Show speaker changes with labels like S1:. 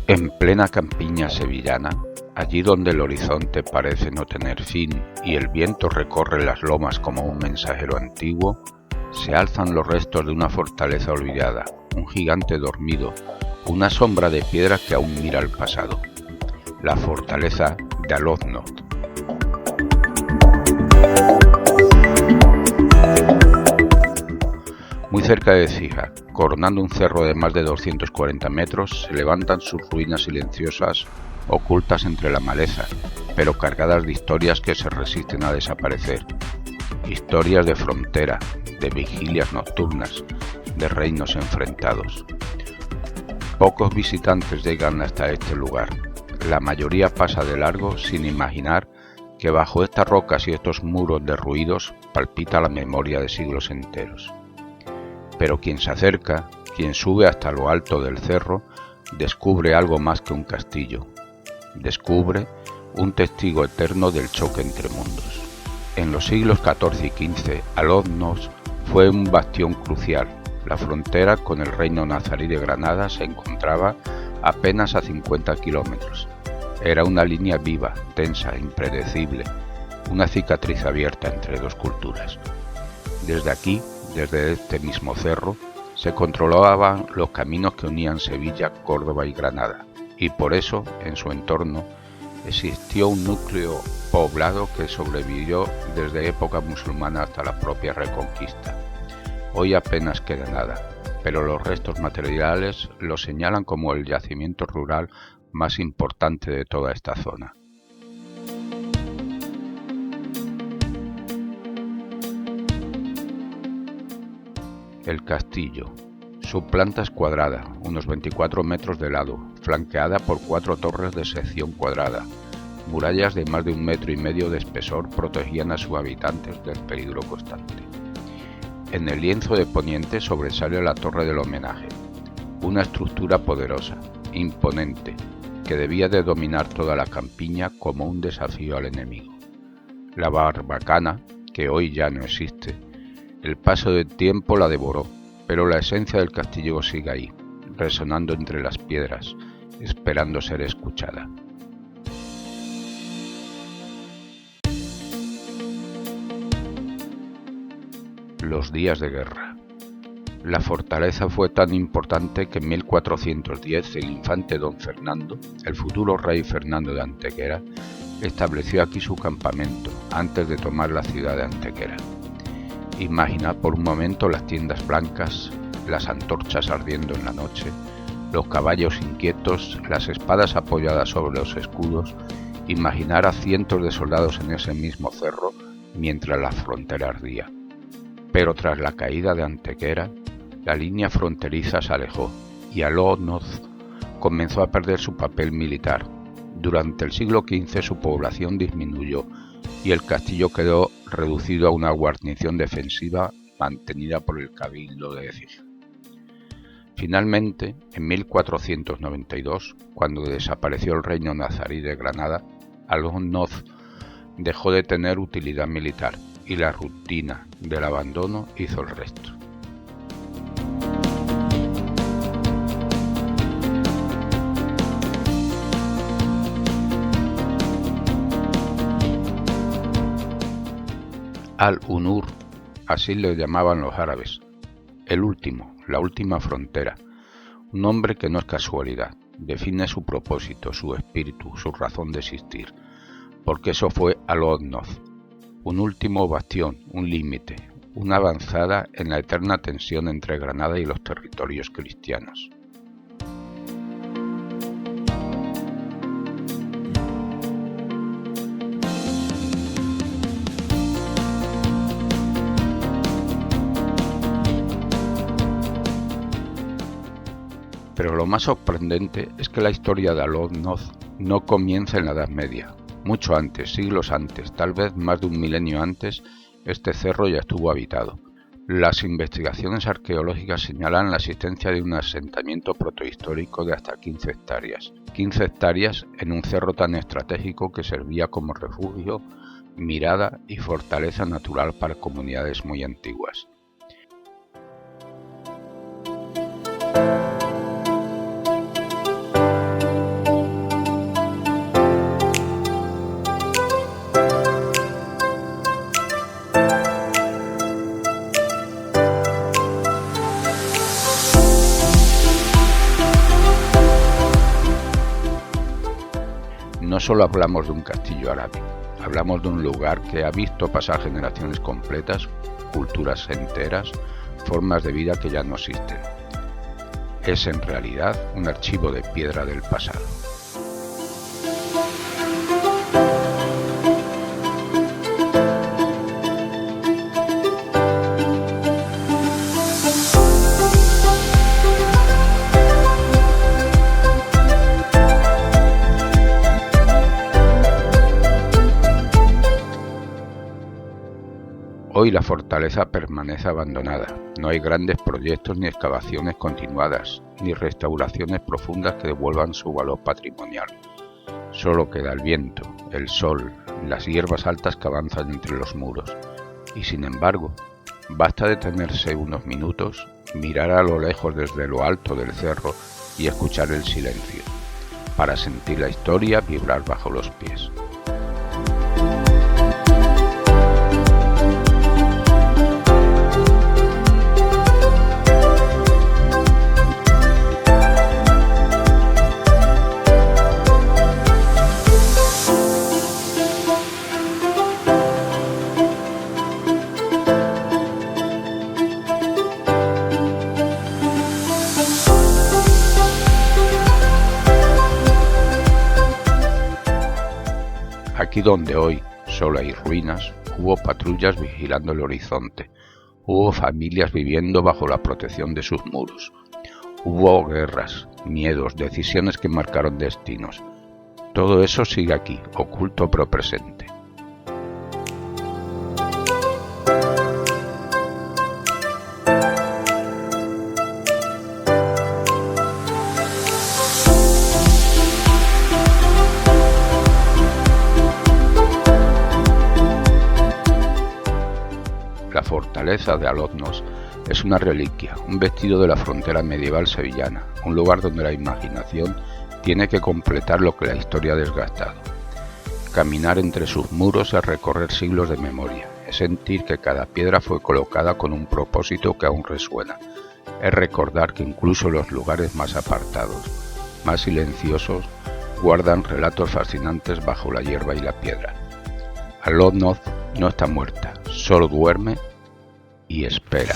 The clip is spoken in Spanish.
S1: En plena campiña sevillana, allí donde el horizonte parece no tener fin y el viento recorre las lomas como un mensajero antiguo, se alzan los restos de una fortaleza olvidada, un gigante dormido, una sombra de piedra que aún mira al pasado. La fortaleza de Alotnoth. Muy cerca de Écija, coronando un cerro de más de 240 metros, se levantan sus ruinas silenciosas, ocultas entre la maleza, pero cargadas de historias que se resisten a desaparecer. Historias de frontera, de vigilias nocturnas, de reinos enfrentados. Pocos visitantes llegan hasta este lugar. La mayoría pasa de largo sin imaginar que bajo estas rocas y estos muros derruidos palpita la memoria de siglos enteros. Pero quien se acerca, quien sube hasta lo alto del cerro, descubre algo más que un castillo. Descubre un testigo eterno del choque entre mundos. En los siglos XIV y XV, Alotnoth fue un bastión crucial. La frontera con el reino nazarí de Granada se encontraba apenas a 50 kilómetros. Era una línea viva, tensa, impredecible, una cicatriz abierta entre dos culturas. Desde aquí, desde este mismo cerro, se controlaban los caminos que unían Sevilla, Córdoba y Granada, y por eso, en su entorno, existió un núcleo poblado que sobrevivió desde época musulmana hasta la propia Reconquista. Hoy apenas queda nada, pero los restos materiales lo señalan como el yacimiento rural más importante de toda esta zona. El castillo. Su planta es cuadrada, unos 24 metros de lado, flanqueada por 4 torres de sección cuadrada. Murallas de más de 1,5 metros de espesor protegían a sus habitantes del peligro constante. En el lienzo de poniente sobresale la torre del homenaje, una estructura poderosa, imponente, que debía de dominar toda la campiña como un desafío al enemigo. La barbacana, que hoy ya no existe, el paso del tiempo la devoró, pero la esencia del castillo sigue ahí, resonando entre las piedras, esperando ser escuchada. Los días de guerra. La fortaleza fue tan importante que en 1410 el infante don Fernando, el futuro rey Fernando de Antequera, estableció aquí su campamento antes de tomar la ciudad de Antequera. Imaginad por un momento las tiendas blancas, las antorchas ardiendo en la noche, los caballos inquietos, las espadas apoyadas sobre los escudos. Imaginar a cientos de soldados en ese mismo cerro mientras la frontera ardía. Pero tras la caída de Antequera, la línea fronteriza se alejó y Alotnoth comenzó a perder su papel militar. Durante el siglo XV su población disminuyó y el castillo quedó reducido a una guarnición defensiva mantenida por el cabildo de Écija. Finalmente, en 1492, cuando desapareció el reino nazarí de Granada, Alotnoth dejó de tener utilidad militar y la rutina del abandono hizo el resto. Al-Unur, así le llamaban los árabes, el último, la última frontera, un nombre que no es casualidad, define su propósito, su espíritu, su razón de existir, porque eso fue Alotnoth, un último bastión, un límite, una avanzada en la eterna tensión entre Granada y los territorios cristianos. Pero lo más sorprendente es que la historia de Alotnoth no comienza en la Edad Media. Mucho antes, siglos antes, tal vez más de un milenio antes, este cerro ya estuvo habitado. Las investigaciones arqueológicas señalan la existencia de un asentamiento protohistórico de hasta 15 hectáreas. 15 hectáreas en un cerro tan estratégico que servía como refugio, mirada y fortaleza natural para comunidades muy antiguas. No solo hablamos de un castillo árabe, hablamos de un lugar que ha visto pasar generaciones completas, culturas enteras, formas de vida que ya no existen. Es en realidad un archivo de piedra del pasado. Hoy la fortaleza permanece abandonada. No hay grandes proyectos ni excavaciones continuadas, ni restauraciones profundas que devuelvan su valor patrimonial. Solo queda el viento, el sol, las hierbas altas que avanzan entre los muros. Y sin embargo, basta detenerse unos minutos, mirar a lo lejos desde lo alto del cerro y escuchar el silencio, para sentir la historia vibrar bajo los pies. Aquí donde hoy solo hay ruinas, hubo patrullas vigilando el horizonte, hubo familias viviendo bajo la protección de sus muros, hubo guerras, miedos, decisiones que marcaron destinos. Todo eso sigue aquí, oculto pero presente. La fortaleza de Alotnos es una reliquia, un vestido de la frontera medieval sevillana, un lugar donde la imaginación tiene que completar lo que la historia ha desgastado. Caminar entre sus muros es recorrer siglos de memoria, es sentir que cada piedra fue colocada con un propósito que aún resuena, es recordar que incluso los lugares más apartados, más silenciosos, guardan relatos fascinantes bajo la hierba y la piedra. Alotnos no está muerta, solo duerme y espera.